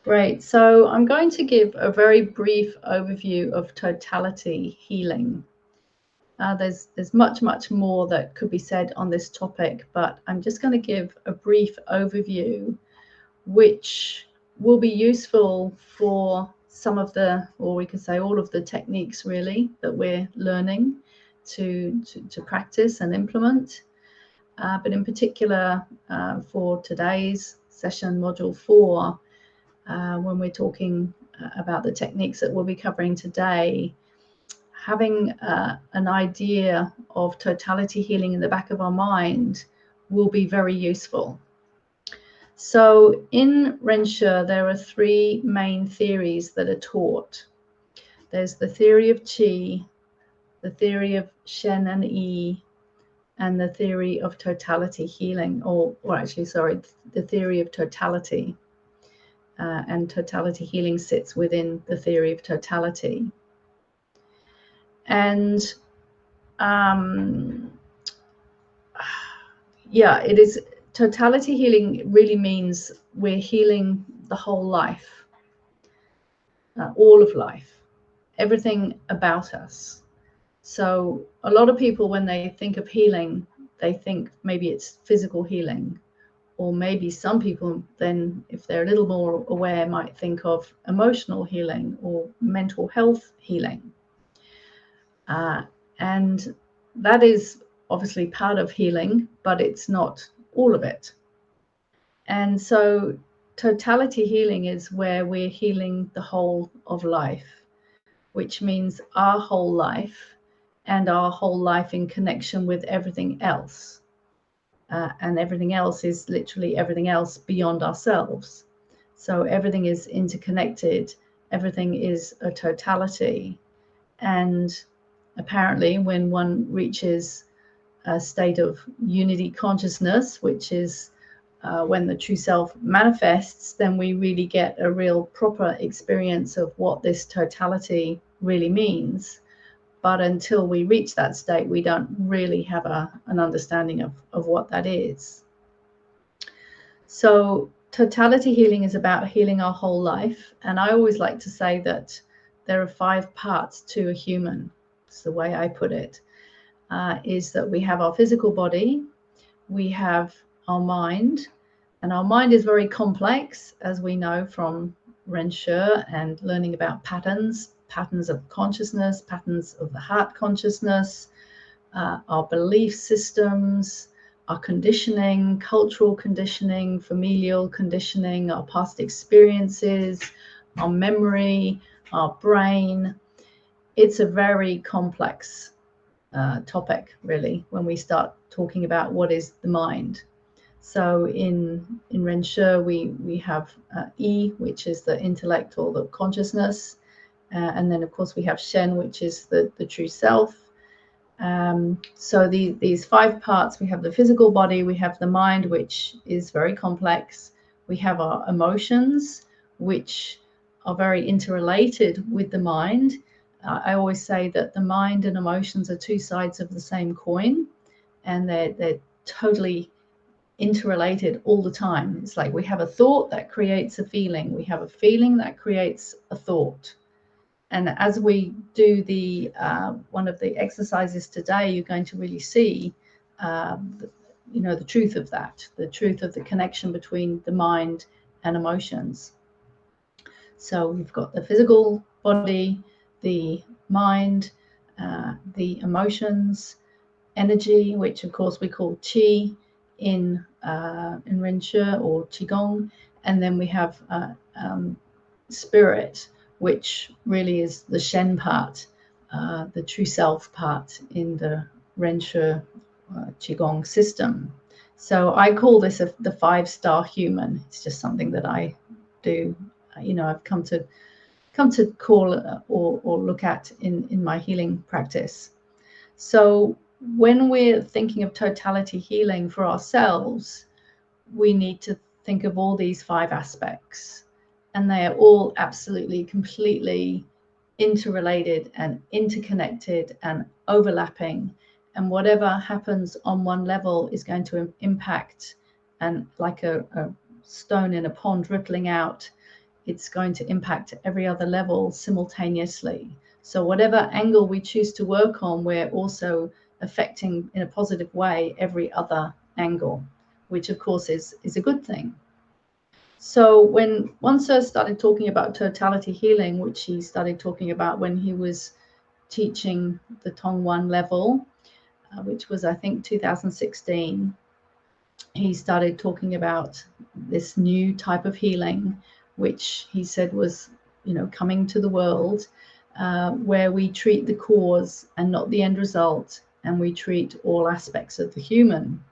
Great. So I'm going to give a very brief overview of totality healing. There's much more that could be said on this topic, but I'm just going to give a brief overview, which will be useful for some of the, or we could say all of the techniques really that we're learning to practice and implement. But in particular, for today's session, module 4, when we're talking about the techniques that we'll be covering today, having an idea of totality healing in the back of our mind will be very useful. So in Ren Xue, there are 3 main theories that are taught. There's the theory of Qi, the theory of Shen and Yi, and the theory of totality healing, or actually, sorry, the theory of totality. And totality healing sits within the theory of totality. And yeah, it is, totality healing really means we're healing the whole life, all of life, everything about us. So a lot of people, when they think of healing, they think maybe it's physical healing, or maybe some people then, if they're a little more aware, might think of emotional healing or mental health healing. And that is obviously part of healing, but it's not all of it. And so totality healing is where we're healing the whole of life, which means our whole life and our whole life in connection with everything else. And everything else is literally everything else beyond ourselves. So everything is interconnected, everything is a totality. And apparently, when one reaches a state of unity consciousness, which is when the true self manifests, then we really get a real proper experience of what this totality really means. But until we reach that state, we don't really have an understanding of what that is. So totality healing is about healing our whole life. And I always like to say that there are 5 parts to a human. It's the way I put it, is that we have our physical body, we have our mind, and our mind is very complex, as we know from Ren Xue and learning about patterns of consciousness, patterns of the heart consciousness, our belief systems, our conditioning, cultural conditioning, familial conditioning, our past experiences, our memory, our brain. It's a very complex topic, really, when we start talking about what is the mind. So in Ren Xue, we have Yi, which is the intellect or the consciousness. And then, of course, we have Shen, which is the true self. So these 5 parts, we have the physical body, we have the mind, which is very complex. We have our emotions, which are very interrelated with the mind. I always say that the mind and emotions are 2 sides of the same coin, and they're totally interrelated all the time. It's like we have a thought that creates a feeling. We have a feeling that creates a thought. And as we do the one of the exercises today, you're going to really see, the truth of that, the truth of the connection between the mind and emotions. So we've got the physical body, the mind, the emotions, energy, which of course we call qi in Ren Xue or qigong, and then we have spirit, which really is the Shen part, the true self part in the Ren Xue qigong system. So I call this the 5-star human. It's just something that I do. I've come to call or look at in my healing practice. So when we're thinking of totality healing for ourselves, we need to think of all these 5 aspects, and they are all absolutely, completely interrelated and interconnected and overlapping. And whatever happens on one level is going to impact, and like a stone in a pond rippling out it's going to impact every other level simultaneously. So whatever angle we choose to work on, we're also affecting in a positive way every other angle, which of course is a good thing. So when Ren Xue started talking about totality healing, which he started talking about when he was teaching the Tong 1 level, which was I think 2016, he started talking about this new type of healing, which he said was, coming to the world, where we treat the cause and not the end result, and we treat all aspects of the human.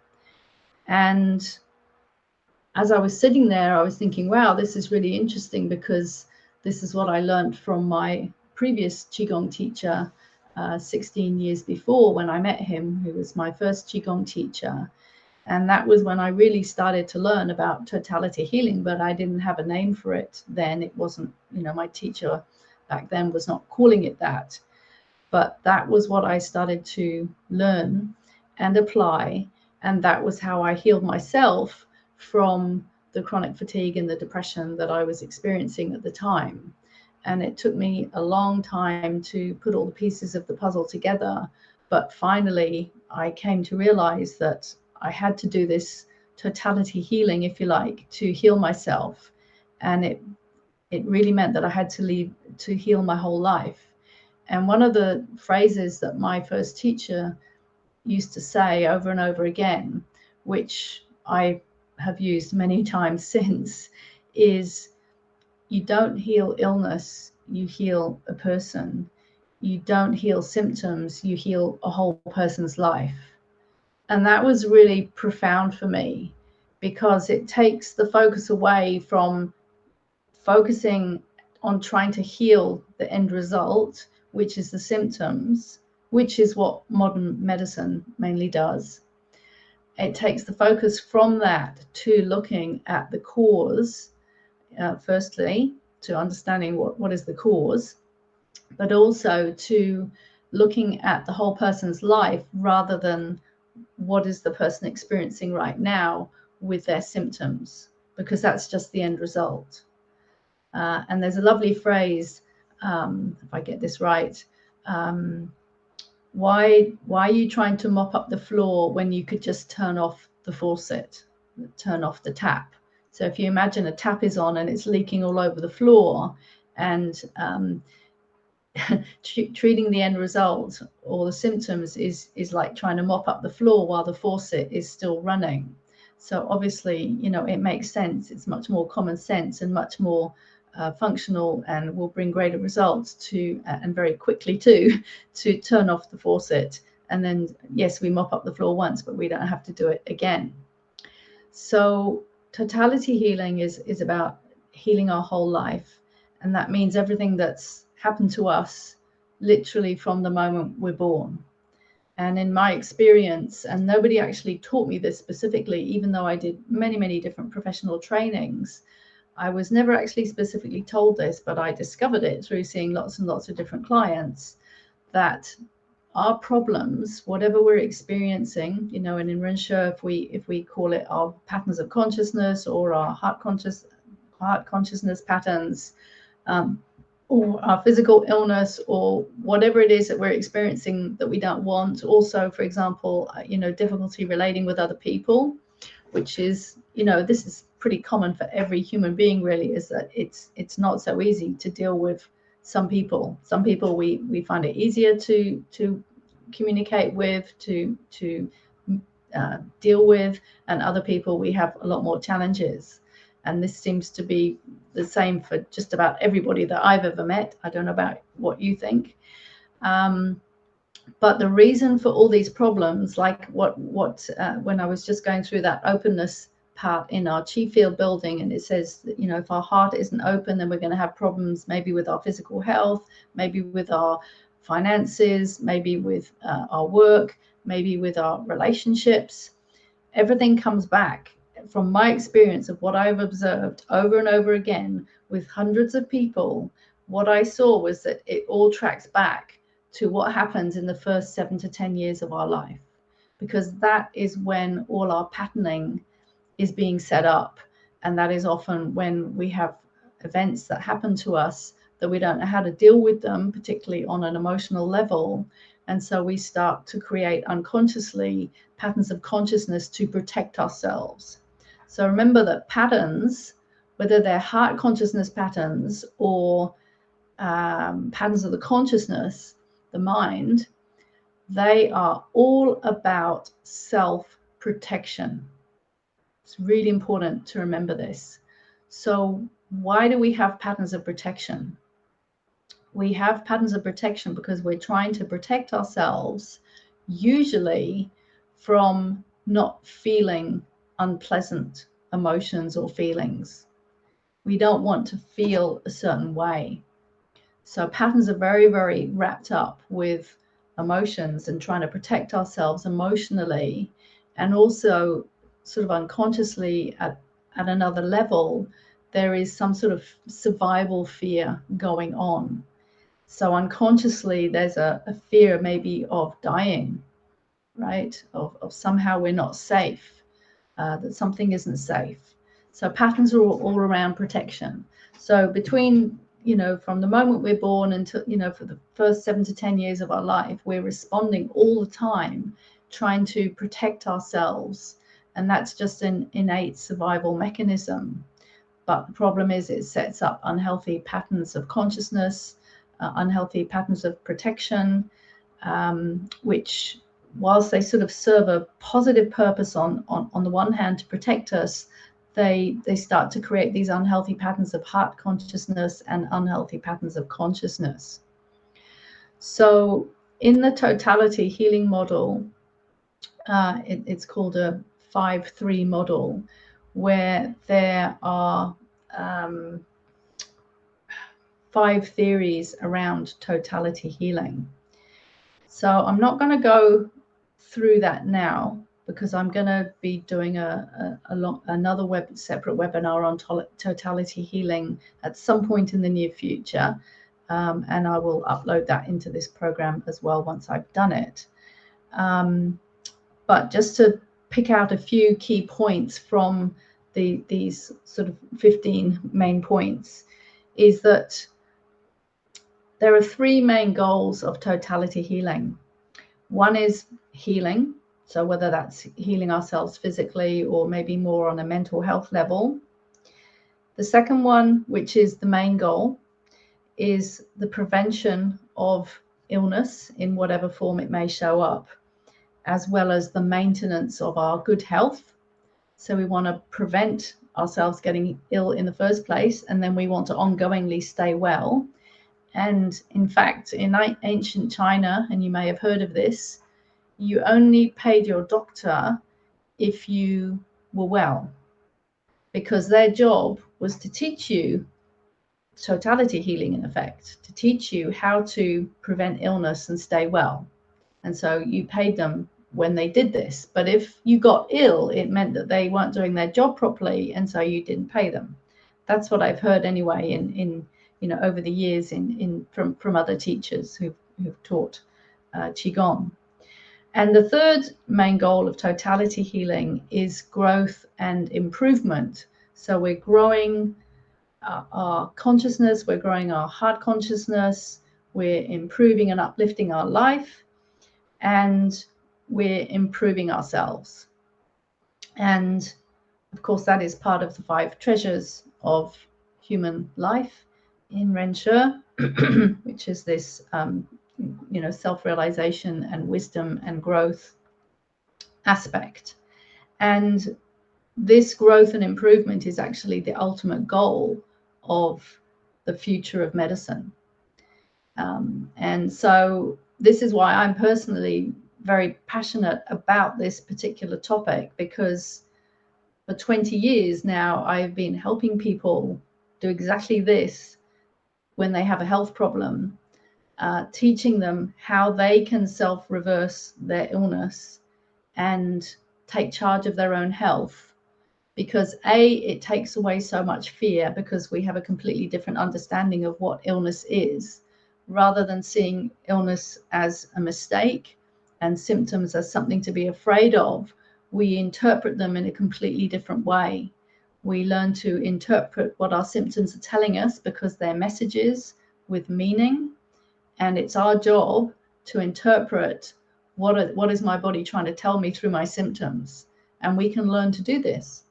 And as I was sitting there, I was thinking, wow, this is really interesting, because this is what I learned from my previous Qigong teacher 16 years before, when I met him, who was my first Qigong teacher. And that was when I really started to learn about totality healing, but I didn't have a name for it then. It wasn't, my teacher back then was not calling it that. But that was what I started to learn and apply. And that was how I healed myself from the chronic fatigue and the depression that I was experiencing at the time. And it took me a long time to put all the pieces of the puzzle together. But finally, I came to realize that I had to do this totality healing, if you like, to heal myself. And it really meant that I had to heal my whole life. And one of the phrases that my first teacher used to say over and over again, which I have used many times since, is, you don't heal illness, you heal a person. You don't heal symptoms, you heal a whole person's life. And that was really profound for me, because it takes the focus away from focusing on trying to heal the end result, which is the symptoms, which is what modern medicine mainly does. It takes the focus from that to looking at the cause, firstly, to understanding what is the cause, but also to looking at the whole person's life, rather than what is the person experiencing right now with their symptoms, because that's just the end result. And there's a lovely phrase, if I get this right, why are you trying to mop up the floor when you could just turn off the faucet, turn off the tap? So if you imagine a tap is on and it's leaking all over the floor, and treating the end result or the symptoms is like trying to mop up the floor while the faucet is still running. So obviously, it makes sense. It's much more common sense and much more functional, and will bring greater results to, and very quickly too, to turn off the faucet. And then, yes, we mop up the floor once, but we don't have to do it again. So totality healing is about healing our whole life. And that means everything that's happened to us literally from the moment we're born. And in my experience, and nobody actually taught me this specifically, even though I did many, many different professional trainings, I was never actually specifically told this, but I discovered it through seeing lots and lots of different clients, that our problems, whatever we're experiencing, and in Ren Xue, if we call it our patterns of consciousness, or our heart consciousness patterns, or our physical illness, or whatever it is that we're experiencing that we don't want. Also, for example, difficulty relating with other people, which is, this is pretty common for every human being, really, is that it's not so easy to deal with some people. Some people we find it easier to communicate with, to deal with, and other people we have a lot more challenges. And this seems to be the same for just about everybody that I've ever met. I don't know about what you think. But the reason for all these problems, like when I was just going through that openness part in our chi field building, and it says that, if our heart isn't open, then we're going to have problems, maybe with our physical health, maybe with our finances, maybe with our work, maybe with our relationships. Everything comes back. From my experience of what I've observed over and over again with hundreds of people, what I saw was that it all tracks back to what happens in the first 7 to 10 years of our life, because that is when all our patterning is being set up. And that is often when we have events that happen to us that we don't know how to deal with them, particularly on an emotional level. And so we start to create unconsciously patterns of consciousness to protect ourselves. So remember that patterns, whether they're heart consciousness patterns or patterns of the consciousness, the mind, they are all about self-protection. It's really important to remember this. So why do we have patterns of protection? We have patterns of protection because we're trying to protect ourselves, usually from not feeling unpleasant emotions or feelings. We don't want to feel a certain way. So patterns are very, very wrapped up with emotions and trying to protect ourselves emotionally, and also sort of unconsciously at another level, there is some sort of survival fear going on. So unconsciously, there's a fear maybe of dying, right? Of somehow we're not safe, that something isn't safe. So patterns are all around protection. So between, from the moment we're born until, for the first 7 to 10 years of our life, we're responding all the time, trying to protect ourselves. And that's just an innate survival mechanism. But the problem is it sets up unhealthy patterns of consciousness, unhealthy patterns of protection, which, whilst they sort of serve a positive purpose on the one hand to protect us, they start to create these unhealthy patterns of heart consciousness and unhealthy patterns of consciousness. So in the totality healing model, it's called a 5-3 model, where there are 5 theories around totality healing. So I'm not going to go through that now, because I'm going to be doing another separate webinar on totality healing at some point in the near future, and I will upload that into this program as well once I've done it. But just to pick out a few key points from these sort of 15 main points, is that there are 3 main goals of totality healing. One is healing, so whether that's healing ourselves physically or maybe more on a mental health level. The second one, which is the main goal, is the prevention of illness in whatever form it may show up, as well as the maintenance of our good health. So we want to prevent ourselves getting ill in the first place, and then we want to ongoingly stay well. And in fact, in ancient China, and you may have heard of this, you only paid your doctor if you were well, because their job was to teach you totality healing, in effect, to teach you how to prevent illness and stay well. And so you paid them when they did this. But if you got ill, it meant that they weren't doing their job properly, and so you didn't pay them. That's what I've heard anyway in over the years from other teachers who've taught Qigong. And the third main goal of totality healing is growth and improvement. So we're growing our consciousness, we're growing our heart consciousness, we're improving and uplifting our life, and we're improving ourselves. And of course, that is part of the 5 treasures of human life in Ren Xue, which is this, self-realization and wisdom and growth aspect. And this growth and improvement is actually the ultimate goal of the future of medicine. And so this is why I'm personally very passionate about this particular topic, because for 20 years now, I've been helping people do exactly this when they have a health problem, teaching them how they can self-reverse their illness and take charge of their own health. Because it takes away so much fear, because we have a completely different understanding of what illness is. Rather than seeing illness as a mistake and symptoms as something to be afraid of, we interpret them in a completely different way. We learn to interpret what our symptoms are telling us because they're messages with meaning. And it's our job to interpret what is my body trying to tell me through my symptoms. And we can learn to do this.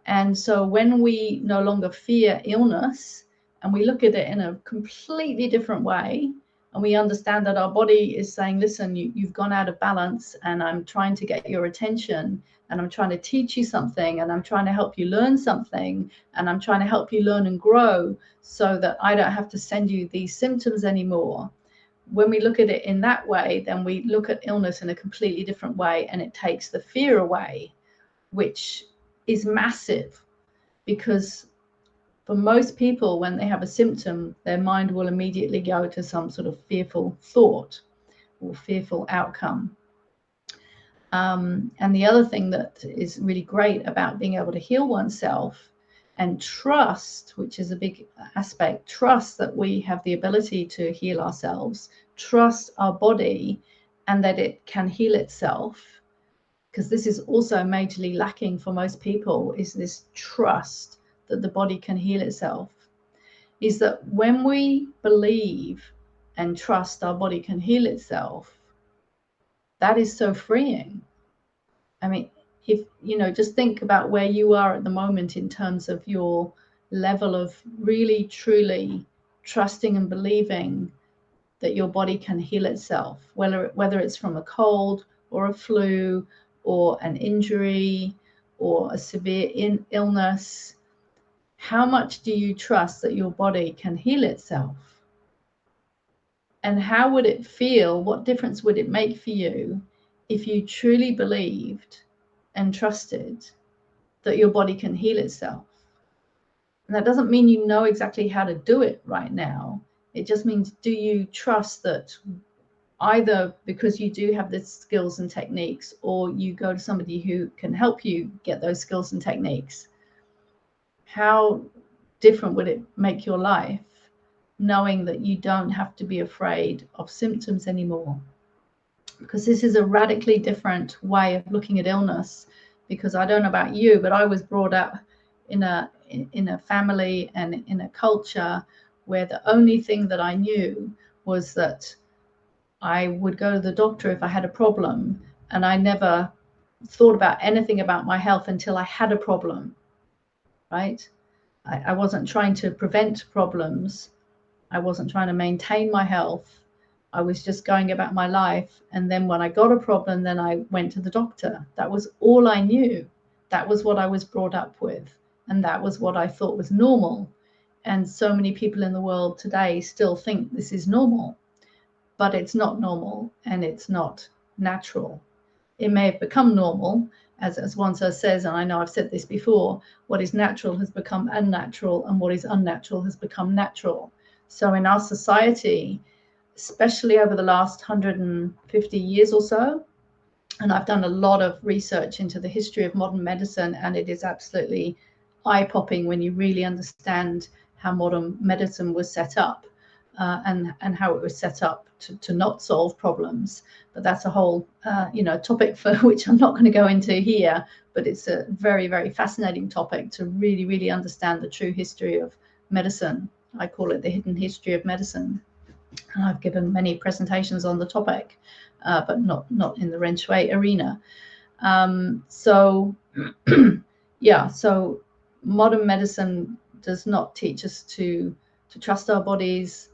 And so when we no longer fear illness and we look at it in a completely different way, and we understand that our body is saying, listen, you've gone out of balance and I'm trying to get your attention and I'm trying to teach you something and I'm trying to help you learn something and I'm trying to help you learn and grow so that I don't have to send you these symptoms anymore. When we look at it in that way, then we look at illness in a completely different way, and it takes the fear away, which is massive, because for most people, when they have a symptom, their mind will immediately go to some sort of fearful thought or fearful outcome. And the other thing that is really great about being able to heal oneself and trust, which is a big aspect, trust that we have the ability to heal ourselves, trust our body and that it can heal itself, because this is also majorly lacking for most people, is this trust that the body can heal itself. Is that when we believe and trust our body can heal itself, that is so freeing. I mean, if just think about where you are at the moment in terms of your level of really truly trusting and believing that your body can heal itself, whether it's from a cold or a flu or an injury or a severe illness. How much do you trust that your body can heal itself? And how would it feel? What difference would it make for you if you truly believed and trusted that your body can heal itself? And that doesn't mean you know exactly how to do it right now. It just means, do you trust that either because you do have the skills and techniques, or you go to somebody who can help you get those skills and techniques? How different would it make your life knowing that you don't have to be afraid of symptoms anymore? Because this is a radically different way of looking at illness. Because I don't know about you, but I was brought up in a family and in a culture where the only thing that I knew was that I would go to the doctor if I had a problem, and I never thought about anything about my health until I had a problem, right? I wasn't trying to prevent problems. I wasn't trying to maintain my health. I was just going about my life. And then when I got a problem, then I went to the doctor. That was all I knew. That was what I was brought up with. And that was what I thought was normal. And so many people in the world today still think this is normal, but it's not normal and it's not natural. It may have become normal, as one says, and I know I've said this before, what is natural has become unnatural, and what is unnatural has become natural. So in our society, especially over the last 150 years or so, and I've done a lot of research into the history of modern medicine, and it is absolutely eye-popping when you really understand how modern medicine was set up, and how it was set up to not solve problems. But that's a whole topic for which I'm not going to go into here, but it's a very, very fascinating topic to really, really understand the true history of medicine. I call it the hidden history of medicine. And I've given many presentations on the topic, but not in the Ren Xue arena. So modern medicine does not teach us to trust our bodies.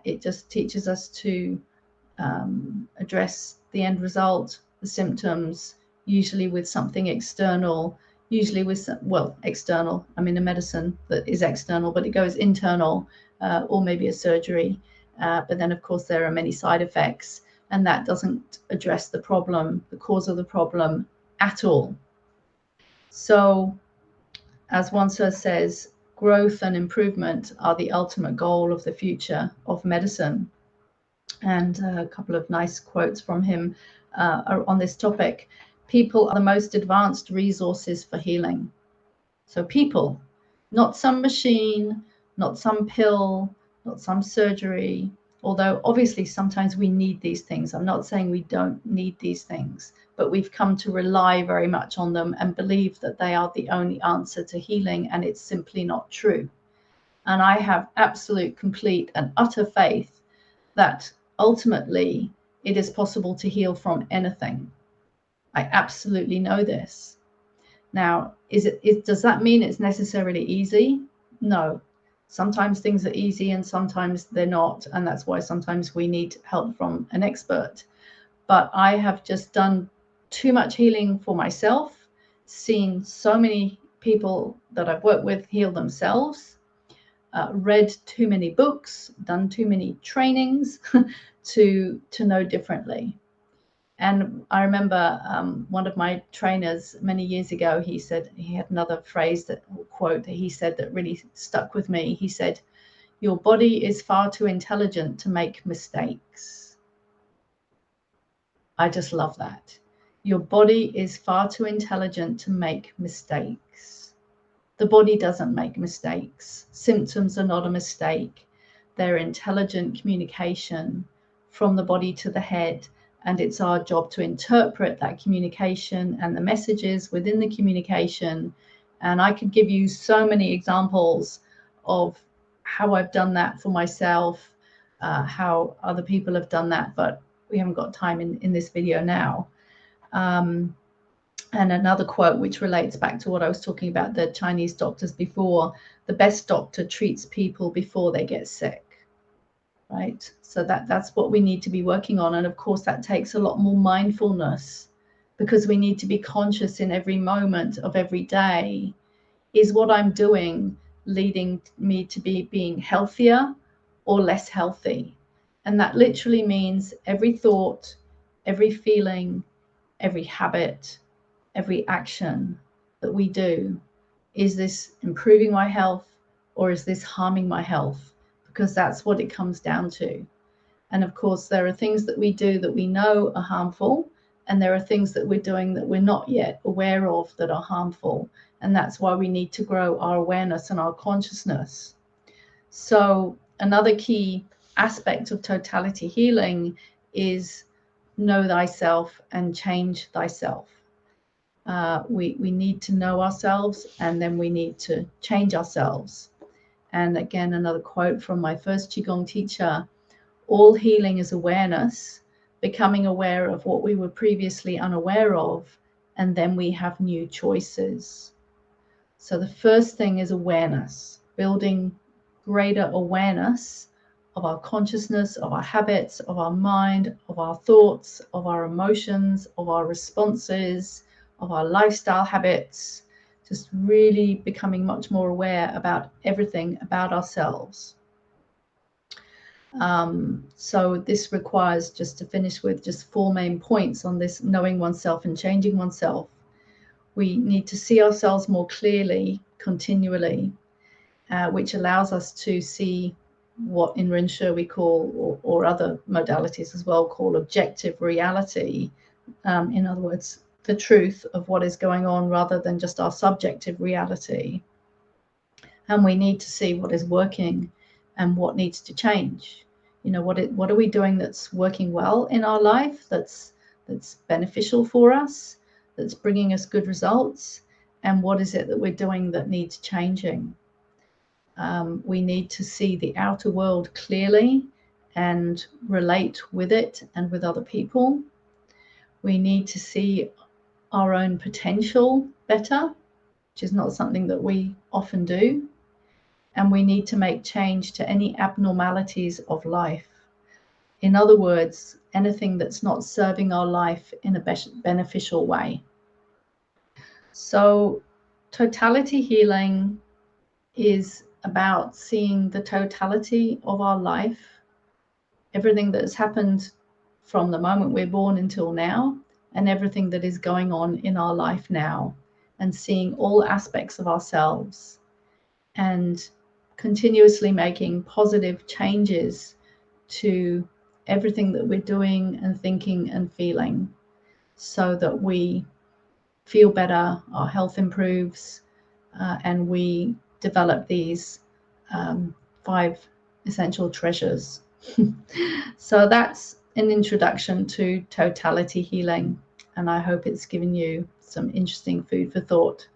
It just teaches us to address the end result, the symptoms, usually with something external, usually with external. I mean, a medicine that is external, but it goes internal, or maybe a surgery. But then, of course, there are many side effects, and that doesn't address the problem, the cause of the problem at all. So, as Ren Xue says, growth and improvement are the ultimate goal of the future of medicine. And a couple of nice quotes from him are on this topic. People are the most advanced resources for healing. So people, not some machine, not some pill, not some surgery, although obviously sometimes we need these things. I'm not saying we don't need these things, but we've come to rely very much on them and believe that they are the only answer to healing, and it's simply not true. And I have absolute, complete and utter faith that ultimately it is possible to heal from anything. I absolutely know this. Now, does that mean it's necessarily easy? No. Sometimes things are easy and sometimes they're not. And that's why sometimes we need help from an expert. But I have just done too much healing for myself, seen so many people that I've worked with heal themselves, read too many books, done too many trainings to know differently. And I remember one of my trainers many years ago, he said, he had another phrase, that quote that he said that really stuck with me. He said, "Your body is far too intelligent to make mistakes." I just love that. Your body is far too intelligent to make mistakes. The body doesn't make mistakes. Symptoms are not a mistake. They're intelligent communication from the body to the head. And it's our job to interpret that communication and the messages within the communication. And I could give you so many examples of how I've done that for myself, how other people have done that, but we haven't got time in this video now. And another quote which relates back to what I was talking about, the Chinese doctors before: the best doctor treats people before they get sick. Right? So that's what we need to be working on. And of course, that takes a lot more mindfulness, because we need to be conscious in every moment of every day. Is what I'm doing leading me to be being healthier or less healthy? And that literally means every thought, every feeling, every habit, every action that we do. Is this improving my health or is this harming my health? Because that's what it comes down to. And of course, there are things that we do that we know are harmful, and there are things that we're doing that we're not yet aware of that are harmful. And that's why we need to grow our awareness and our consciousness. So another key aspect of totality healing is know thyself and change thyself. We need to know ourselves, and then we need to change ourselves. And again, another quote from my first Qigong teacher: all healing is awareness, becoming aware of what we were previously unaware of, and then we have new choices. So the first thing is awareness, building greater awareness of our consciousness, of our habits, of our mind, of our thoughts, of our emotions, of our responses, of our lifestyle habits, just really becoming much more aware about everything about ourselves. So this requires, just to finish with, just 4 main points on this: knowing oneself and changing oneself. We need to see ourselves more clearly, continually, which allows us to see what in Ren Xue we call, or other modalities as well, call objective reality. In other words, the truth of what is going on rather than just our subjective reality. And we need to see what is working and what needs to change. You know, what are we doing that's working well in our life, that's beneficial for us, that's bringing us good results, and what is it that we're doing that needs changing? We need to see the outer world clearly and relate with it and with other people. We need to see our own potential better, which is not something that we often do. And we need to make change to any abnormalities of life. In other words, anything that's not serving our life in a beneficial way. So totality healing is about seeing the totality of our life, everything that has happened from the moment we're born until now, and everything that is going on in our life now, and seeing all aspects of ourselves, and continuously making positive changes to everything that we're doing and thinking and feeling, so that we feel better, our health improves, and we develop these 5 essential treasures. So that's an introduction to totality healing. and I hope it's given you some interesting food for thought.